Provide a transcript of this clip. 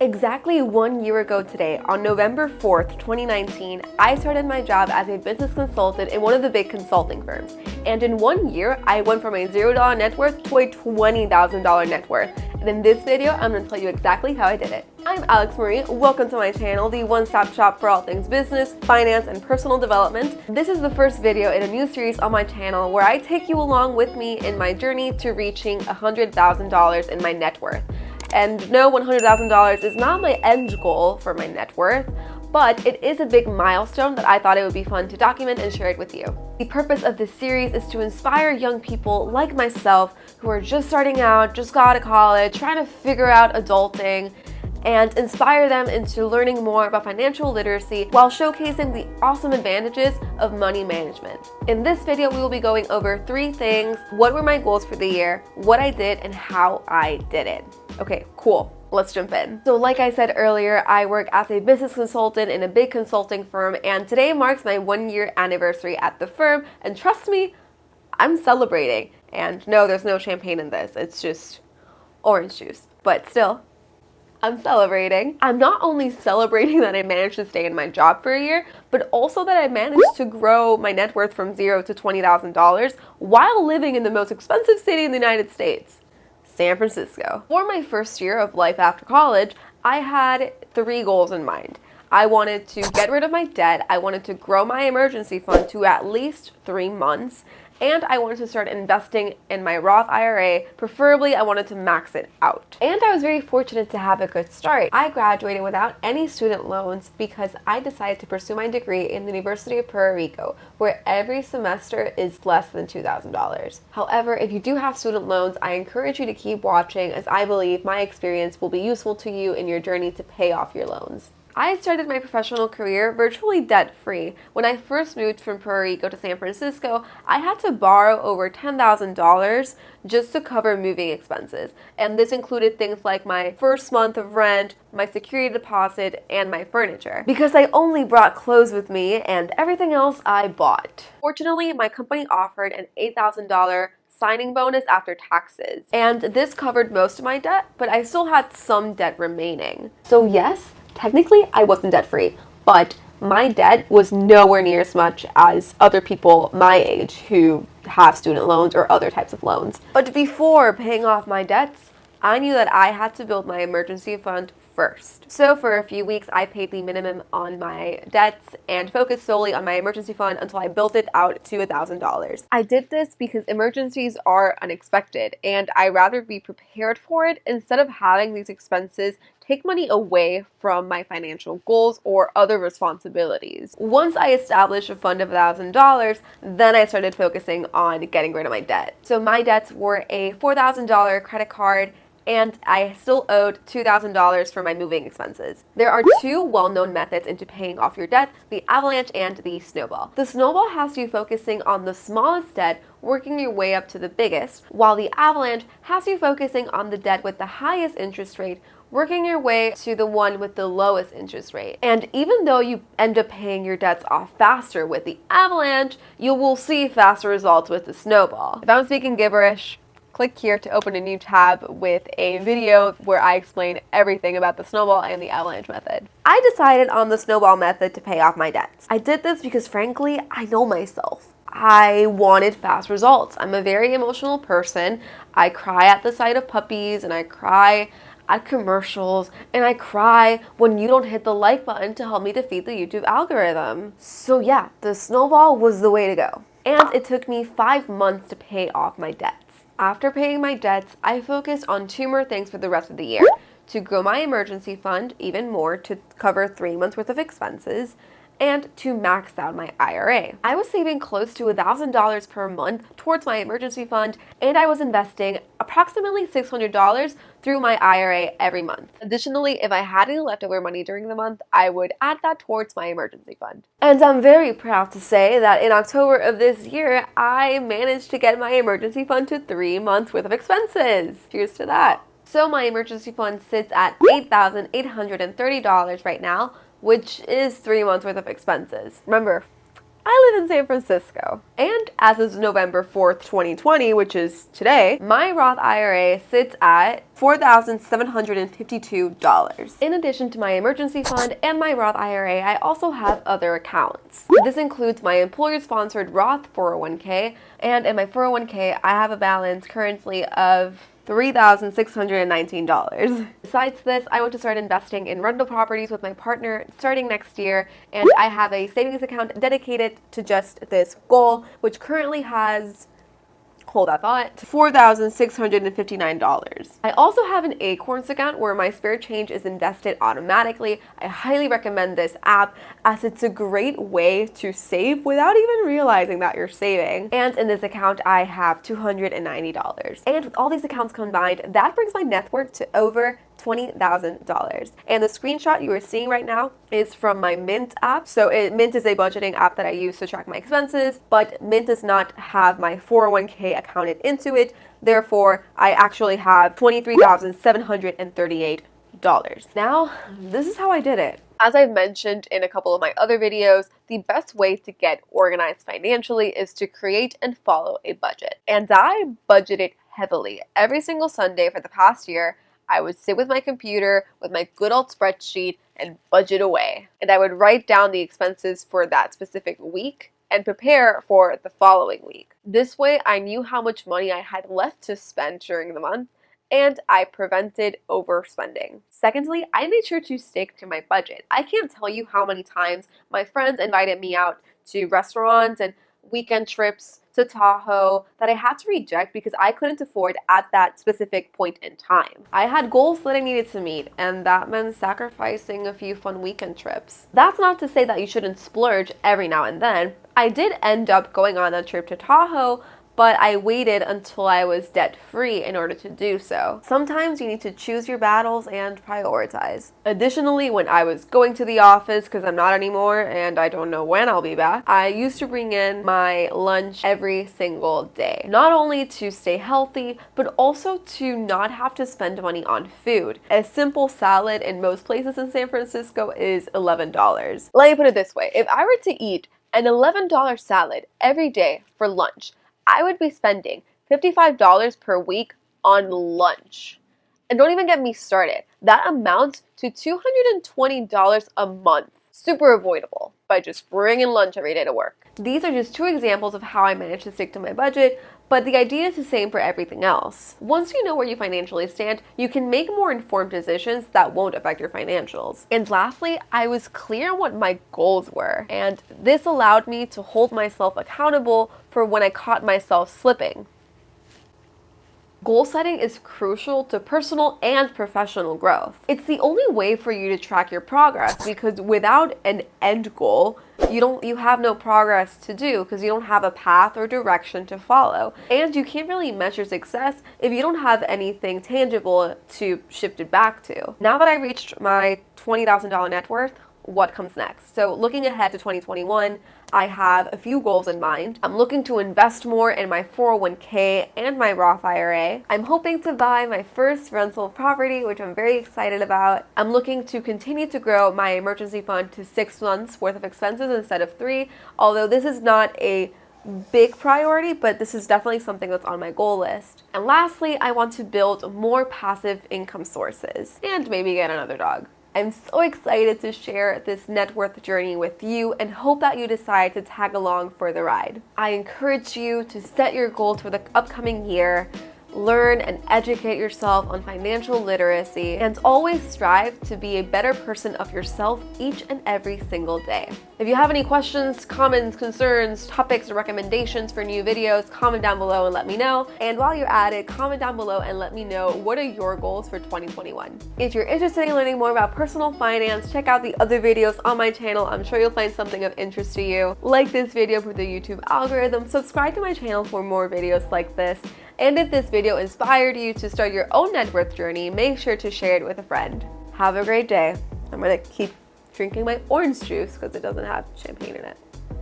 Exactly 1 year ago today, on November 4th, 2019, I started my job as a business consultant in one of the big consulting firms. And in 1 year, I went from a $0 net worth to a $20,000 net worth. And in this video, I'm going to tell you exactly how I did it. I'm Alex Marie. Welcome to my channel, the one-stop shop for all things business, finance, and personal development. This is the first video in a new series on my channel where I take you along with me in my journey to reaching $100,000 in my net worth. And no, $100,000 is not my end goal for my net worth, but it is a big milestone that I thought it would be fun to document and share it with you. The purpose of this series is to inspire young people like myself who are just starting out, just got out of college, trying to figure out adulting, and inspire them into learning more about financial literacy while showcasing the awesome advantages of money management. In this video, we will be going over 3 things: what were my goals for the year, what I did, and how I did it. Okay, cool. Let's jump in. So like I said earlier, I work as a business consultant in a big consulting firm, and today marks my 1-year anniversary at the firm, and trust me, I'm celebrating. And no, there's no champagne in this, it's just orange juice, but still, I'm celebrating. I'm not only celebrating that I managed to stay in my job for a year, but also that I managed to grow my net worth from $0 to $20,000 while living in the most expensive city in the United States, San Francisco. For my first year of life after college, I had 3 goals in mind. I wanted to get rid of my debt, I wanted to grow my emergency fund to at least 3 months, and I wanted to start investing in my Roth IRA. Preferably, I wanted to max it out. And I was very fortunate to have a good start. I graduated without any student loans because I decided to pursue my degree in the University of Puerto Rico, where every semester is less than $2,000. However, if you do have student loans, I encourage you to keep watching, as I believe my experience will be useful to you in your journey to pay off your loans. I started my professional career virtually debt-free. When I first moved from Puerto Rico to San Francisco, I had to borrow over $10,000 just to cover moving expenses. And this included things like my first month of rent, my security deposit, and my furniture, because I only brought clothes with me and everything else I bought. Fortunately, my company offered an $8,000 signing bonus after taxes, and this covered most of my debt, but I still had some debt remaining. So yes, technically, I wasn't debt-free, but my debt was nowhere near as much as other people my age who have student loans or other types of loans. But before paying off my debts, I knew that I had to build my emergency fund first. So for a few weeks, I paid the minimum on my debts and focused solely on my emergency fund until I built it out to $1,000. I did this because emergencies are unexpected, and I'd rather be prepared for it instead of having these expenses take money away from my financial goals or other responsibilities. Once I established a fund of $1,000, then I started focusing on getting rid of my debt. So my debts were a $4,000 credit card, and I still owed $2,000 for my moving expenses. There are 2 well-known methods into paying off your debt: the avalanche and the snowball. The snowball has you focusing on the smallest debt, working your way up to the biggest, while the avalanche has you focusing on the debt with the highest interest rate, working your way to the one with the lowest interest rate. And even though you end up paying your debts off faster with the avalanche, you will see faster results with the snowball. If I'm speaking gibberish, click here to open a new tab with a video where I explain everything about the snowball and the avalanche method. I decided on the snowball method to pay off my debts. I did this because, frankly, I know myself. I wanted fast results. I'm a very emotional person. I cry at the sight of puppies, and I cry at commercials, and I cry when you don't hit the like button to help me defeat the YouTube algorithm. So yeah, the snowball was the way to go. And it took me 5 months to pay off my debts. After paying my debts, I focused on 2 more things for the rest of the year: to grow my emergency fund even more to cover 3 months worth of expenses, and to max out my IRA. I was saving close to $1,000 per month towards my emergency fund, and I was investing approximately $600 through my IRA every month. Additionally, if I had any leftover money during the month, I would add that towards my emergency fund. And I'm very proud to say that in October of this year, I managed to get my emergency fund to 3 months worth of expenses. Cheers to that. So my emergency fund sits at $8,830 right now, which is 3 months worth of expenses. Remember, I live in San Francisco. And as of November 4th, 2020, which is today, my Roth IRA sits at $4,752. In addition to my emergency fund and my Roth IRA, I also have other accounts. This includes my employer-sponsored Roth 401k, and in my 401k, I have a balance currently of $3,619. Besides this, I want to start investing in rental properties with my partner starting next year, and I have a savings account dedicated to just this goal, which currently has, hold that thought, $4,659. I also have an Acorns account where my spare change is invested automatically. I highly recommend this app as it's a great way to save without even realizing that you're saving. And in this account, I have $290. And with all these accounts combined, that brings my net worth to over $20,000. And the screenshot you are seeing right now is from my Mint app. So Mint is a budgeting app that I use to track my expenses, but Mint does not have my 401k accounted into it. Therefore, I actually have $23,738. Now, this is how I did it. As I've mentioned in a couple of my other videos, the best way to get organized financially is to create and follow a budget. And I budgeted heavily every single Sunday for the past year. I would sit with my computer with my good old spreadsheet and budget away. And I would write down the expenses for that specific week and prepare for the following week. This way, I knew how much money I had left to spend during the month, and I prevented overspending. Secondly, I made sure to stick to my budget. I can't tell you how many times my friends invited me out to restaurants and weekend trips to Tahoe that I had to reject because I couldn't afford at that specific point in time. I had goals that I needed to meet, and that meant sacrificing a few fun weekend trips. That's not to say that you shouldn't splurge every now and then. I did end up going on a trip to Tahoe, but I waited until I was debt-free in order to do so. Sometimes you need to choose your battles and prioritize. Additionally, when I was going to the office, because I'm not anymore and I don't know when I'll be back, I used to bring in my lunch every single day. Not only to stay healthy, but also to not have to spend money on food. A simple salad in most places in San Francisco is $11. Let me put it this way. If I were to eat an $11 salad every day for lunch, I would be spending $55 per week on lunch. And don't even get me started. That amounts to $220 a month. Super avoidable by just bringing lunch every day to work. These are just two examples of how I managed to stick to my budget, but the idea is the same for everything else. Once you know where you financially stand, you can make more informed decisions that won't affect your financials. And lastly, I was clear on what my goals were, and this allowed me to hold myself accountable for when I caught myself slipping. Goal setting is crucial to personal and professional growth. It's the only way for you to track your progress, because without an end goal, you have no progress to do because you don't have a path or direction to follow. And you can't really measure success if you don't have anything tangible to shift it back to. Now that I reached my $20,000 net worth, what comes next? So looking ahead to 2021, I have a few goals in mind. I'm looking to invest more in my 401k and my Roth IRA. I'm hoping to buy my first rental property, which I'm very excited about. I'm looking to continue to grow my emergency fund to 6 months worth of expenses instead of 3, although this is not a big priority, but this is definitely something that's on my goal list. And lastly, I want to build more passive income sources and maybe get another dog. I'm so excited to share this net worth journey with you and hope that you decide to tag along for the ride. I encourage you to set your goals for the upcoming year, learn and educate yourself on financial literacy, and always strive to be a better person of yourself each and every single day. If you have any questions, comments, concerns, topics, or recommendations for new videos, comment down below and let me know. And while you're at it, comment down below and let me know what are your goals for 2021. If you're interested in learning more about personal finance, check out the other videos on my channel. I'm sure you'll find something of interest to you. Like this video for the YouTube algorithm, subscribe to my channel for more videos like this. And if this video inspired you to start your own net worth journey, make sure to share it with a friend. Have a great day. I'm gonna keep drinking my orange juice because it doesn't have champagne in it.